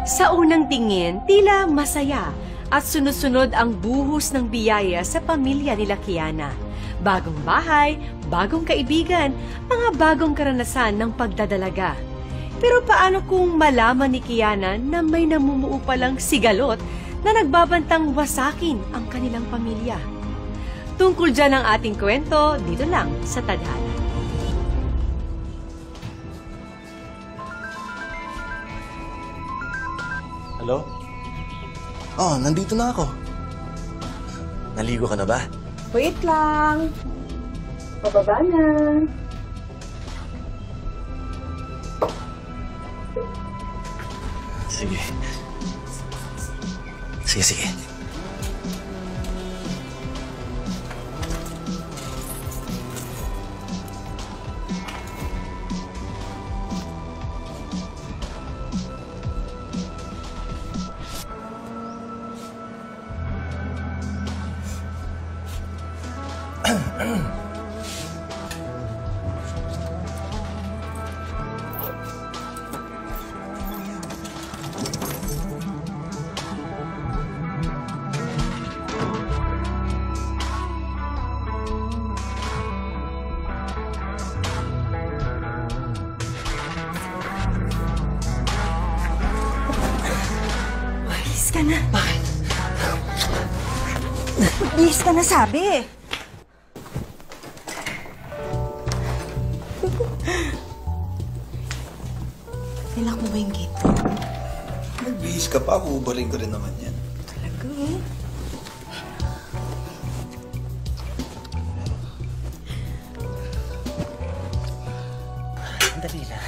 Sa unang tingin, tila masaya at sunod-sunod ang buhos ng biyaya sa pamilya nila Kiana. Bagong bahay, bagong kaibigan, mga bagong karanasan ng pagdadalaga. Pero paano kung malaman ni Kiana na may namumuo palang sigalot na nagbabantang wasakin ang kanilang pamilya? Tungkol dyan ang ating kwento dito lang sa Tadhana. Hello? Oh, nandito na ako. Naligo ka na ba? Wait lang. Pababa na. Sige. Sige. Bihis ka na. Bakit? Bihis ka na sabi. Nilak mo ba yung gate? Nagbihis ka pa, hubarin ko rin naman yan. Talaga eh. Andali na.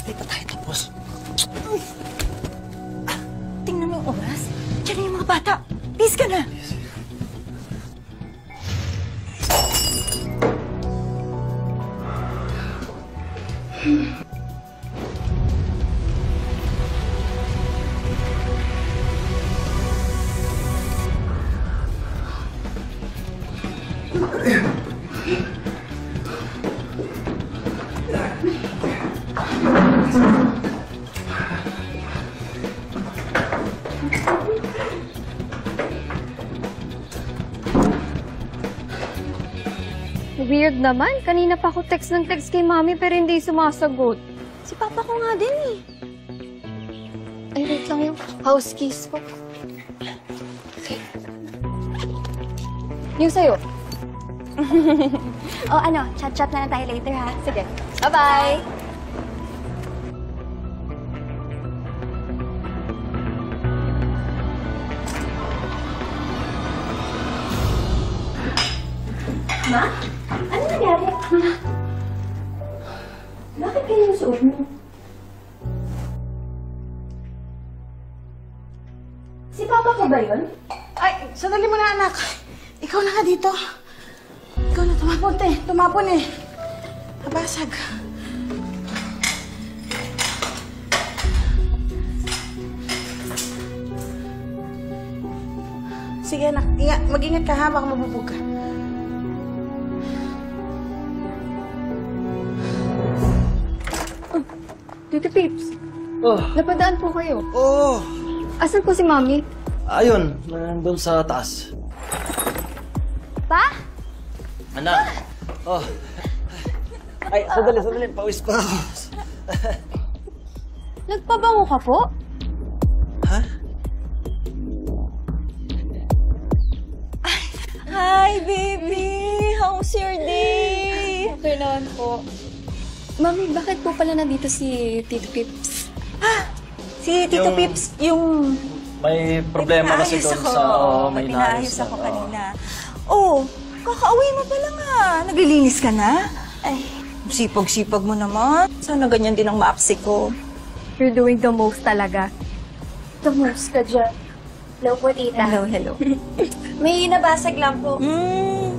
Hindi pa tayo tapos. Tingnan mo yung oras. Diyan na yung mga bata. Bihis ka na. Weird naman. Kanina pa ako text ng text kay Mami pero hindi sumasagot. Si Papa ko nga din eh. Ay, wait lang yung house keys ko. Okay. Yung sa'yo. Chat-chat na lang tayo later ha. Sige. Bye-bye! Ma? Ano nangyari? Bakit ganyan yung suot mo? Si Papa ko ba yun? Ay, sandali mo na, anak. Ikaw na nga dito. Ikaw na tumapon, te. Tumapon eh. Nabasag. Sige, anak. Mag-ingat ka ha, baka mabubog ka. Tito Pips, napadaan po kayo. Oh! Asan po si Mami? Ayun, nandun sa taas. Pa? Anak! Oh! Ay, sandali. Pawis pa ako. Nagpabango ka po? Ha? Hi, baby! How's your day? Okay naman po. Mami, bakit po pala nandito si Tito Pips? Si Tito Pips, yung... May problema kasi doon sa... may pinaayos ako kanina. Oh, kakauwi mo pa lang ah. Naglilinis ka na? Ay, sipag-sipag mo naman. Sana ganyan din ang maapsi ko. You're doing the most talaga. The most ka dyan. Hello po, tita. Hello. May nabasag lang po. Hmm.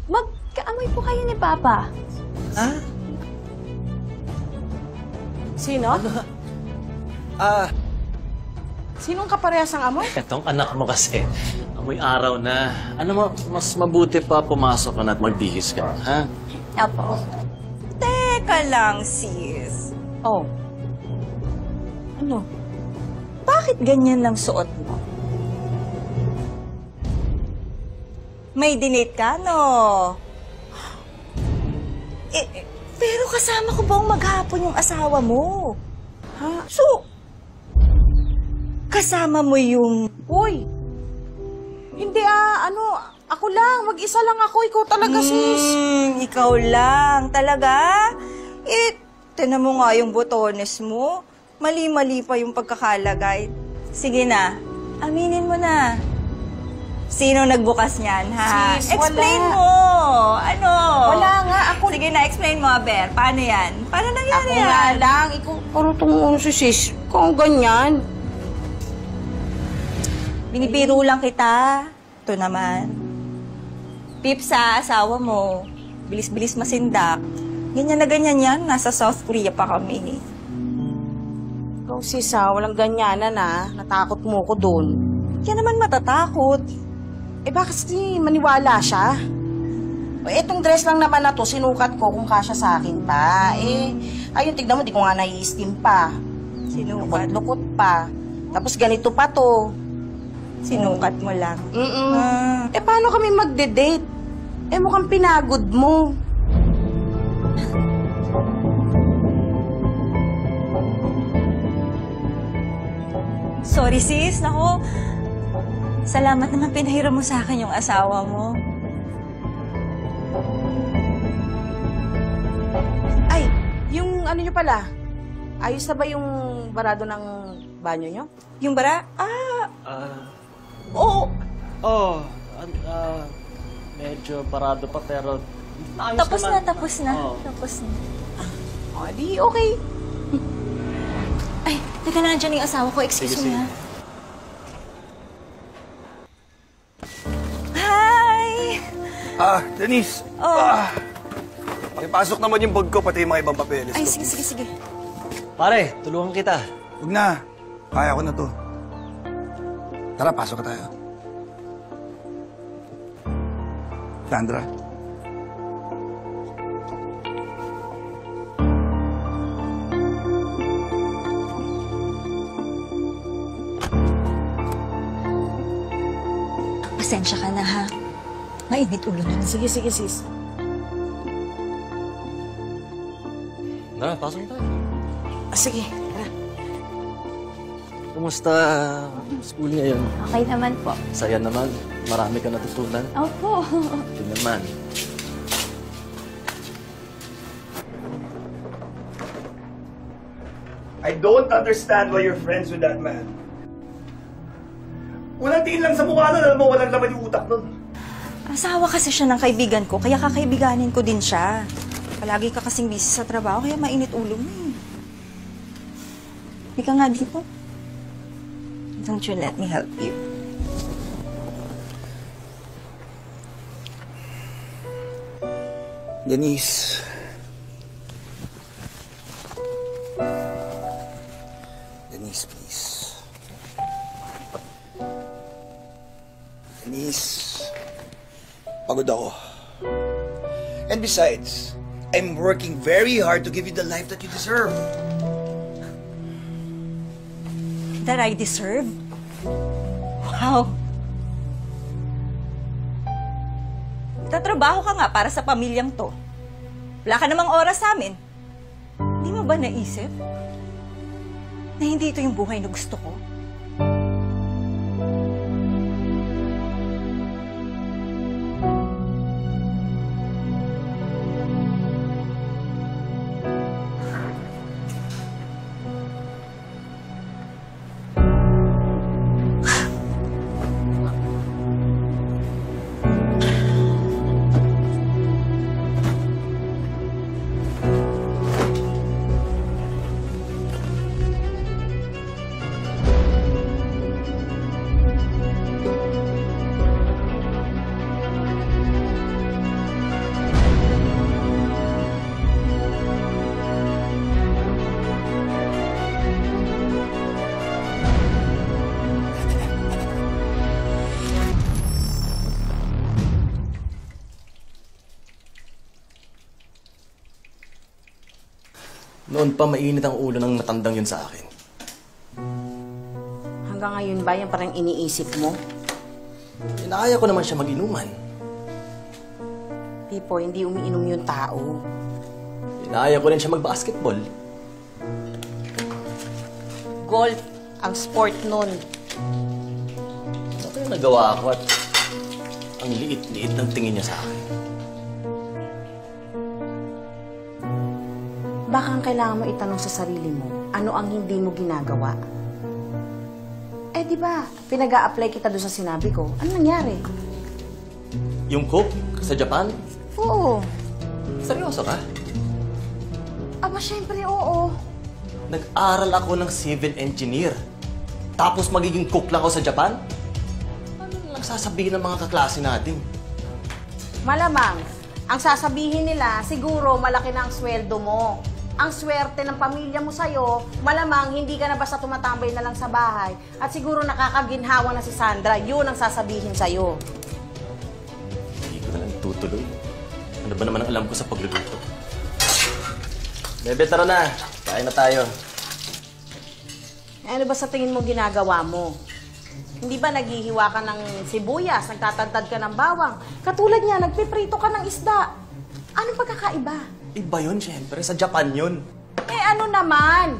Magkaamoy po kayo ni Papa. Ha? Sino? Sinong kaparehas ang amoy? Etong anak mo kasi, amoy araw na. Ano mo, mas mabuti pa pumasok ka na at magbihis ka, ha? Apo. Teka lang, sis. Oh. Ano? bakit ganyan lang suot mo? May dinate ka, no? Pero kasama ko bang maghapon yung asawa mo? Ha? So, kasama mo yung... Uy! Hindi ako lang. Mag-isa lang ako. Ikaw talaga, sis. Ikaw lang. Talaga? Tinan mo nga yung botones mo. Mali-mali pa yung pagkakalagay. Sige na, aminin mo na. Sino nagbukas niyan, ha? Sis, Explain wala. mo. Ano? Wala nga. Ako Sige na, explain mo, Aber. Paano yan? Paano nangyari nga yan? lang. Ikaw, parang si sis. Ikaw ganyan. Binibiro lang kita. Ito naman. Pips sa asawa mo. Bilis-bilis masindak. Ganyan na ganyan yan. Nasa South Korea pa kami. Ikaw, sis, walang ganyanan, Natakot mo ko doon. Yan naman matatakot. Bakit si maniwala siya? Etong dress lang naman na to, sinukat ko kung kasya sa akin pa. Ayun, tignan mo, di ko nga nai-steam pa. Sinukat. Lukot pa. Tapos ganito pa to. Sinukat mo lang. Paano kami magde-date? Mukhang pinagod mo. Sorry sis, nako. Salamat naman pinahiram mo sa akin yung asawa mo. Ay, yung ano nyo pala, ayos na ba yung barado ng banyo nyo? Yung bara? Oo. Medyo parado pa pero ayos Tapos naman. na, tapos na. Oo. Tapos na. Di okay. Ay, teka lang, andyan yung asawa ko. Excuse Sige, me, sige. ha? Hi! Denise! Oh. Pakipasok naman yung bag ko, pati yung mga ibang papeles Ay, ko, sige, sige, please. sige. Pare, tulungan kita. Huwag na. Kaya ko na to. Tara, pasok ka tayo. Sandra. Pasensya ka na, ha? Mainit ulo na. Sige, sis. Tara, pasok tayo. Sige, tara. Kumusta school ngayon? Okay naman po. Saya naman. Marami ka natutunan. Opo. Ito naman. I don't understand why you're friends with that man. Walang tingin lang sa mukha nun, alam mo, walang laman yung utak nun. Asawa kasi siya ng kaibigan ko, kaya kakaibiganin ko din siya. Palagi ka kasing busy sa trabaho, kaya mainit ulo mo eh. Hindi ka nga dito. Don't you let me help you. Denise. Denise, please. Denise. Pagod ako. And besides, I'm working very hard to give you the life that you deserve. That I deserve? Wow. Tatrabaho ka nga para sa pamilyang to. Wala ka namang oras sa amin. Hindi mo ba naisip na hindi ito yung buhay na gusto ko? Noon pa mainit ang ulo ng matandang yun sa akin. ngayon ba yung parang iniisip mo? Inaaya ko naman siya mag-inuman. Pipo, hindi umiinom yung tao. Inaaya ko rin siya mag-basketball. Golf ang sport nun. Ano kaya nagawa ko at ang liit-liit ng tingin niya sa akin? Baka ang kailangan mo itanong sa sarili mo, ano ang hindi mo ginagawa? Eh, di ba, pinag-a-apply kita doon sa sinabi ko. Ano nangyari? Yung cook sa Japan? Oo. Seryoso ka? Aba, syempre, oo. Nag-aral ako ng civil engineer. Tapos magiging cook lang ako sa Japan? Ano lang sasabihin ng mga kaklase natin? Malamang, ang sasabihin nila, siguro malaki na ang sweldo mo. Ang swerte ng pamilya mo sa'yo, malamang hindi ka na basta tumatambay na lang sa bahay. At siguro nakakaginhawa na si Sandra, yun ang sasabihin sa'yo. Hindi ko na lang tutuloy. Ano ba naman ang alam ko sa pagluluto? Bebe, tara na. Kain na tayo. Ano ba sa tingin mo ginagawa mo? Hindi ba naghihiwa ka ng sibuyas, nagtatadtad ka ng bawang? Katulad niya, nagpiprito ka ng isda. Anong pagkakaiba? Iba yun, syempre. Sa Japan yun. Eh ano naman?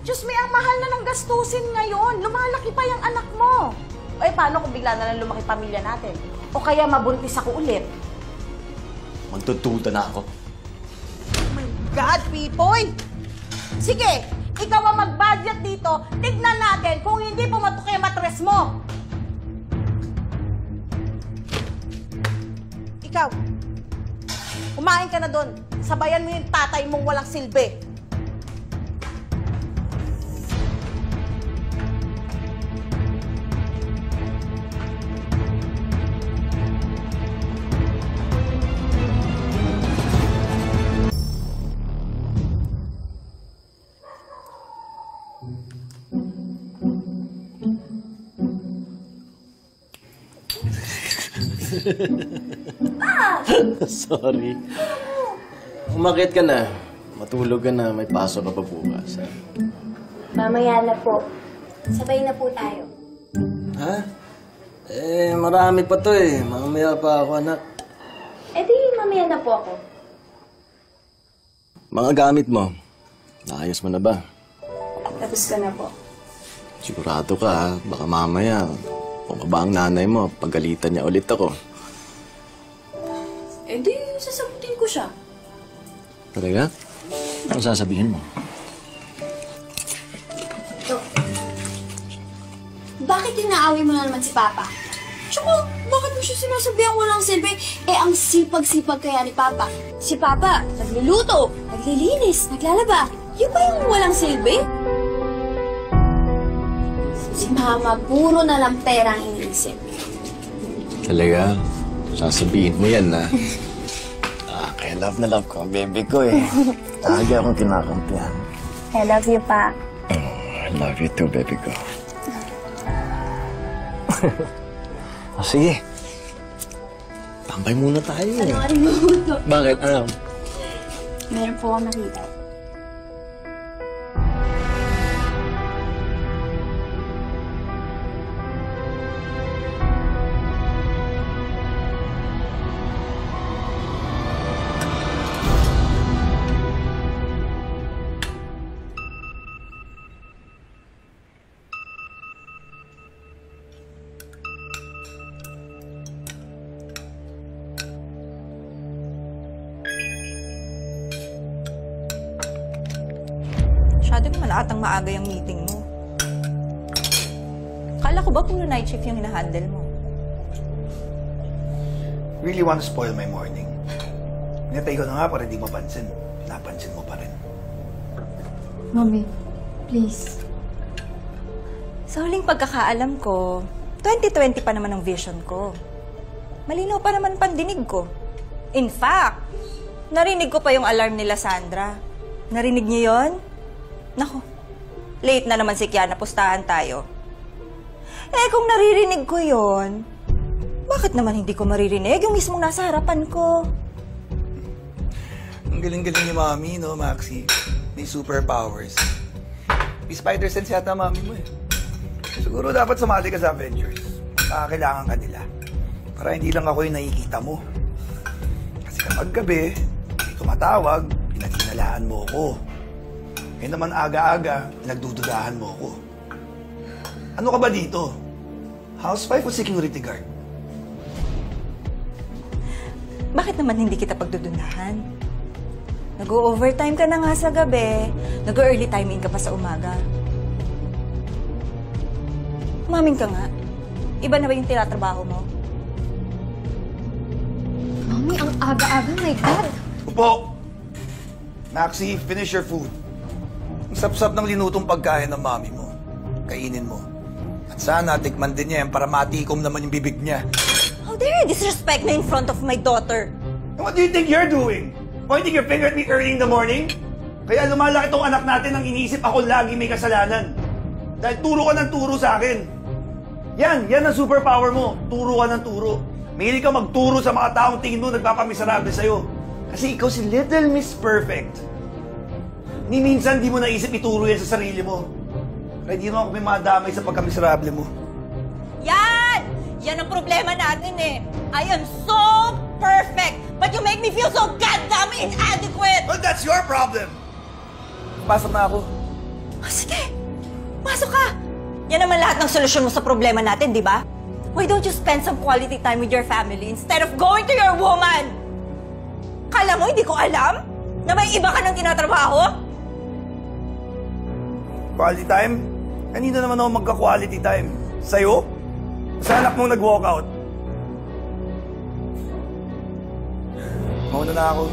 Diyos may ang mahal na ng gastusin ngayon. Lumalaki pa yung anak mo. O eh paano kung bigla na lang lumaki pamilya natin? O kaya mabuntis ako ulit? Magtutuda na ako. God, Pipoy! Sige, ikaw ang mag-budget dito. Tignan natin kung hindi pumatok yung matres mo. Ikaw, kumain ka na doon. Sabayan mo yung tatay mong walang silbi. Sorry. Umakit ka na. Matulog ka na. May pasok ka pa bukas. Mamaya na po. Sabay na po tayo. Ha? Eh, marami pa to eh. Mamaya pa ako, anak. Eh di, mamaya na po ako. Mga gamit mo. Naayos mo na ba? Tapos ko na po. Sigurado ka ha. Baka mamaya, kung ba ang nanay mo, pagalitan niya ulit ako. Eh di, sasagutin ko siya. Talaga? Ano sasabihin mo? Bakit inaaway mo na naman si Papa? Tsaka, bakit mo siya sinasabihan walang silbi? Eh, ang sipag-sipag kaya ni Papa. Si Papa, nagluluto, naglilinis, naglalaba. Yung ba yung walang silbi? Si Mama, puro na lang pera ang iniisip. Talaga? Sasabihin mo yan na. Kaya love na love ko ang baby ko eh. Lagi akong kinakampihan. I love you, Pa. I love you too, baby ko. O sige. Tambay muna tayo. Ano nga rin mo? Bakit? Ano? Meron po akong nakita. Masyado naman atang maaga yung meeting mo. Kala ko ba puro night shift yung hinahandle mo? Really want to spoil my morning. Pinatay ko na nga para di mapansin. Napansin mo pa rin. Mommy, please. Sa huling pagkakaalam ko, 2020 pa naman ang vision ko. Malinaw pa naman pandinig ko. In fact, narinig ko pa yung alarm nila Sandra. Narinig niyo yon? Naku, late na naman si Kiana, pustahan tayo. Eh kung naririnig ko yon, bakit naman hindi ko maririnig yung mismong nasa harapan ko? Ang galing-galing ni Mami, no, Maxi? May superpowers. May spider sense yata Mami mo eh. Siguro dapat sumali ka sa Avengers. Kailangan ka nila. Para hindi lang ako yung nakikita mo. Kasi kapag gabi, may tumatawag, pinag-inalaan mo ako. Ngayon naman aga-aga, pinagdududahan mo ako. Ano ka ba dito? Housewife o security guard? Bakit naman hindi kita pagdududahan? Nag-o-overtime ka na nga sa gabi. Nag-early time in ka pa sa umaga. Umamin ka nga. Iba na ba yung tinatrabaho mo? Mami, ang aga-aga, my God. Upo! Maxie, finish your food. Ang sapsap ng linutong pagkain ng mami mo. Kainin mo. At sana tikman din niya yan para matikom naman yung bibig niya. How dare you disrespect me in front of my daughter? And what do you think you're doing? Pointing your finger at me early in the morning? Kaya lumalaki tong anak natin ang iniisip ako lagi may kasalanan. Dahil turo ka ng turo sa akin. Yan ang superpower mo. Turo ka ng turo. Mahilig ka magturo sa mga taong tingin mo nagpapamisarable sa'yo. Kasi ikaw si Little Miss Perfect. Ni minsan di mo naisip ituro yan sa sarili mo. Kaya di naman ako may madamay sa pagkamisarable mo. Yan! Yan ang problema natin eh. I am so perfect, but you make me feel so goddamn inadequate! Well, that's your problem! Pasok na ako. Sige, pasok ka! Yan naman lahat ng solusyon mo sa problema natin, di ba? Why don't you spend some quality time with your family instead of going to your woman? Kala mo, hindi ko alam? Na may iba ka nang tinatrabaho? Quality time? Kanina naman ako magka-quality time. Sa'yo? Sa anak mong nag-walkout. Mauna na ako.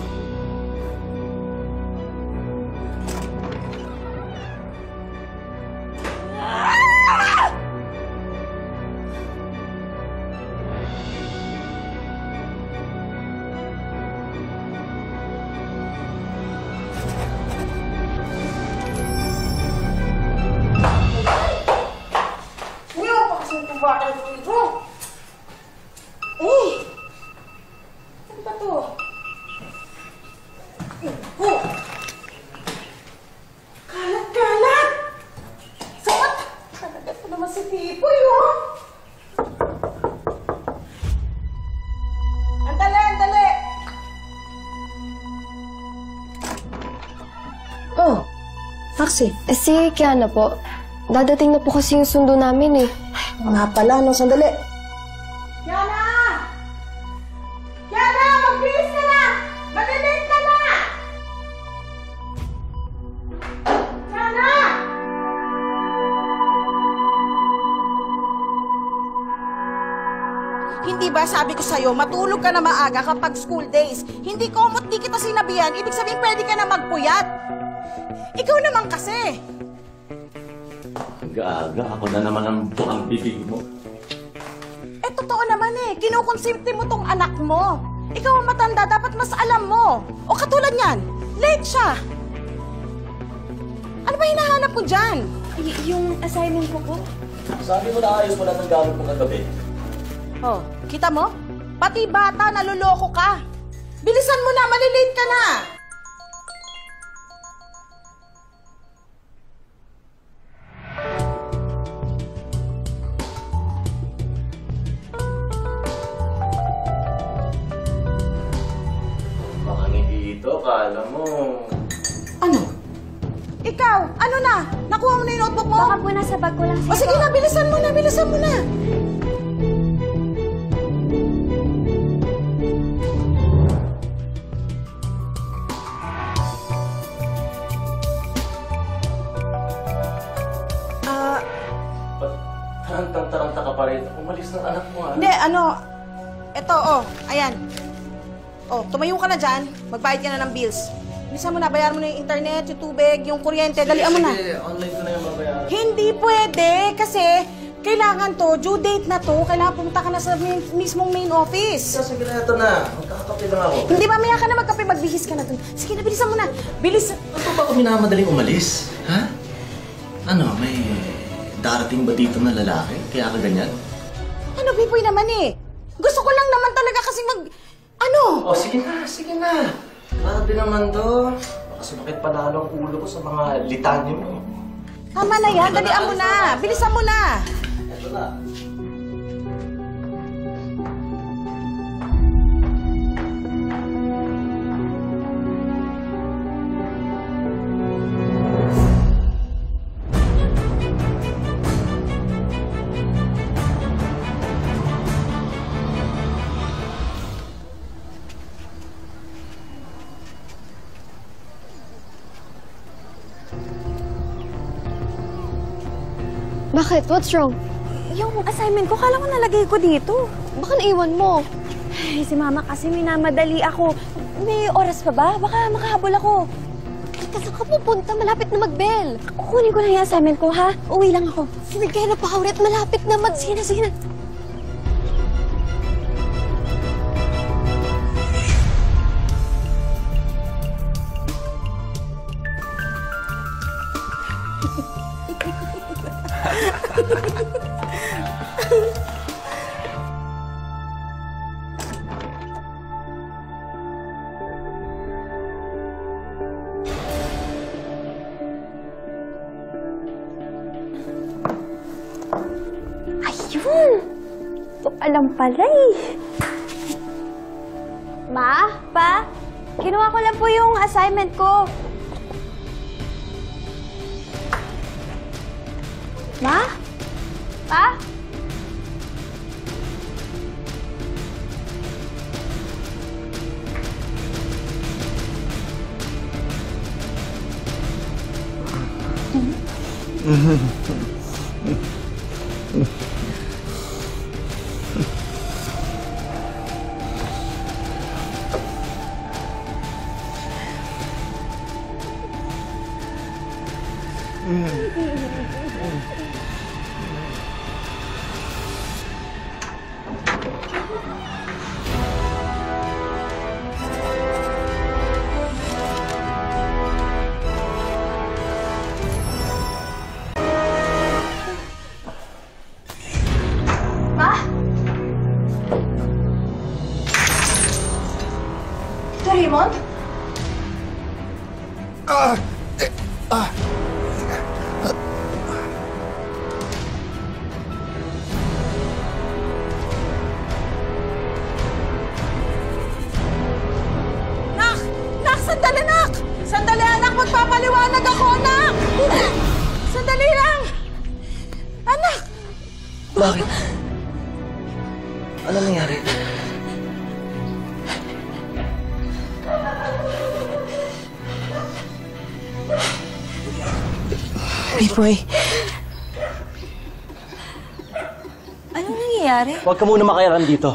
Kalat-kalat! Sakot! Talaga pa naman si Tipoy, oh! Andali! Oh, Maxie. Si Kiana po. Dadating na po kasi yung sundo namin eh. Nga pala, no? Sandali. Kiana! Kiana! Magbilis ka na! Malilate ka na! Kiana! Hindi ba sabi ko sa'yo, matulog ka na maaga kapag school days. Hindi komot, di kita sinabihan. Ibig sabihin, pwede ka na magpuyat. Ikaw naman kasi. Aga-aga, ako na naman ang buang bibig mo. Eh, totoo naman eh. Kinukonsinti mo tong anak mo. Ikaw ang matanda, dapat mas alam mo. O katulad niyan, late siya. Ano ba hinahanap mo dyan? Yung assignment ko po. Sabi mo na ayos mo lang ng gamit mo kagabi. Oh, kita mo? Pati bata, naluloko ka. Bilisan mo na, malilate ka na. Baka hindi ito, kala mo. Ano? Ikaw, ano na? Nakuha mo na yung notebook mo? Baka po nasa bag ko lang. O sige na, bilisan mo na. Taranta ka pa rin. Umalis ng anak mo, ha? Hindi, eto, ayan. Tumayo ka na dyan, magbayad ka na ng bills. Bilisan mo na, bayaran mo na yung internet, yung tubig, yung kuryente, dalian mo na. Sige, online ko na yung mabayaran. Hindi pwede, kasi kailangan to, due date na to, kailangan pumunta ka na sa mismong main office. Sige na, ito na. Magkakape lang ako. Hindi, mamaya ka na magkape, magbihis ka na dun. Sige na, bilisan mo na. Bilis. Ano ba ako minamadaling umalis? Ha? Ano, may darating ba dito na lalaki? Kaya ka ganyan? Ano, Pipoy naman eh. Gusto ko lang naman talaga kasi Oh, sige na. Grabe naman to. Baka sumakit pa lalo ang ulo ko sa mga litanya mo. Tama na yan, dalian mo na. Bilisan mo na. Bakit? What's wrong? Yung assignment ko, kala ko nalagay ko dito. Baka naiwan mo. Ay, si Mama kasi minamadali ako. May oras pa ba? Baka makahabol ako. Saan ka pupunta? Malapit na mag-bell. Kukunin ko lang yung assignment ko, ha? Uwi lang ako. Sige na, Pauret. Malapit na Sige na. Ayun! Ito alam pala eh. Ma? Pa? Kinuha ko lang po yung assignment ko. Ma? Pa? Raymond? Nak! Sandali, Nak! Sandali, anak! Magpapaliwanag ako, Nak! Sandali lang! Anak! Bakit? Ano nangyari? Boy. Anong nangyayari? Huwag ka muna makialam dito.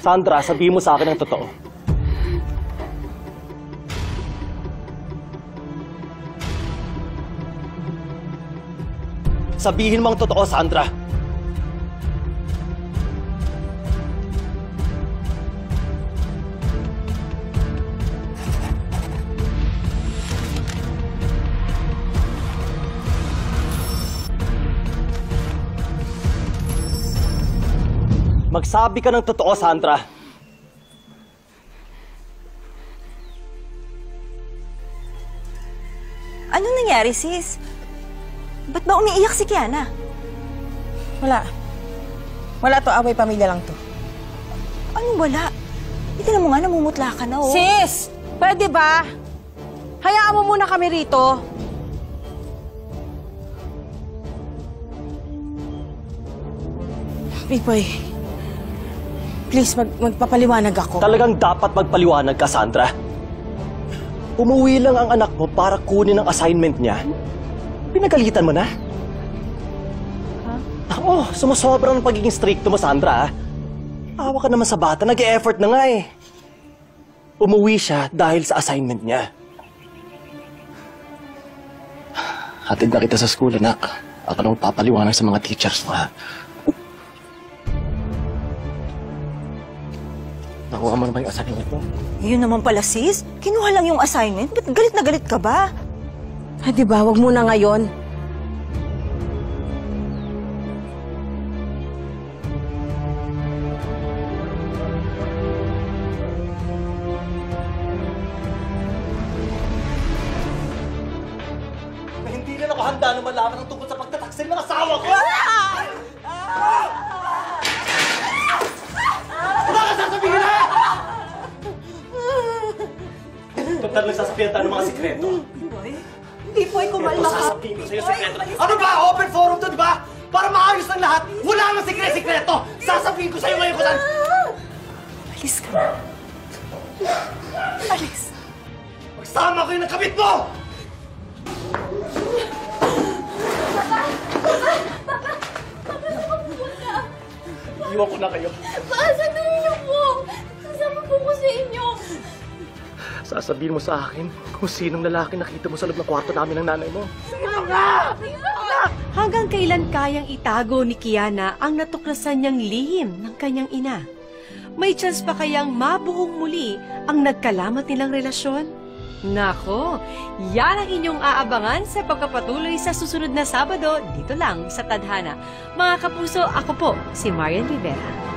Sandra, sabihin mo sa akin ang totoo. Sabihin mo ang totoo, Sandra. Magsabi ka ng totoo, Sandra. Anong nangyari, sis? Ba't ba umiiyak si Kiana? Wala to, away pamilya lang to. Anong wala? Tignan mo nga, namumutla ka na, oh. Sis! Pwede ba? Hayaan mo muna kami rito. Pipoy, please, magpapaliwanag ako. Talagang dapat magpaliwanag ka, Sandra. Umuwi lang ang anak mo para kunin ang assignment niya. Pinagalitan mo na? Oo, sumusobra ng pagiging stricto mo, Sandra. Awa ka naman sa bata, nag-e-effort na nga eh. Umuwi siya dahil sa assignment niya. Hatid na kita sa school, anak. Ako na magpapaliwanag sa mga teachers mo, ha? Nakuha mo na ba yung assignment mo? Yun naman pala, sis. Kinuha lang yung assignment. Ba't galit na galit ka ba? Ay, di ba? Wag muna ngayon. na malaman ang tungkol sa pagtataksil ng asawa ko! Wala ka sasabihin na! Total nagsasabihan tayo ng mga sikreto. Hindi po ay kumalma Ito, sasabihin ko sa'yo sikreto. Ano ba? Open forum to, di ba? Para maayos ng lahat, wala nang sikreto! Sasabihin ko sa'yo ngayon kung saan... Alis ka na. Alis. Magsama ko yung nakabit mo! Iwan ko na kayo. Sandali niyo po! Sasama po ko sa inyo! Sasabihin mo sa akin kung sinong lalaki nakita mo sa loob ng kwarto namin ng nanay mo. Hanggang kailan kayang itago ni Kiana ang natuklasan niyang lihim ng kanyang ina? May chance pa kayang mabuhong muli ang nagkalamat nilang relasyon? Nako, yan ang inyong aabangan sa pagpapatuloy sa susunod na Sabado dito lang sa Tadhana. Mga kapuso, ako po si Marian Rivera.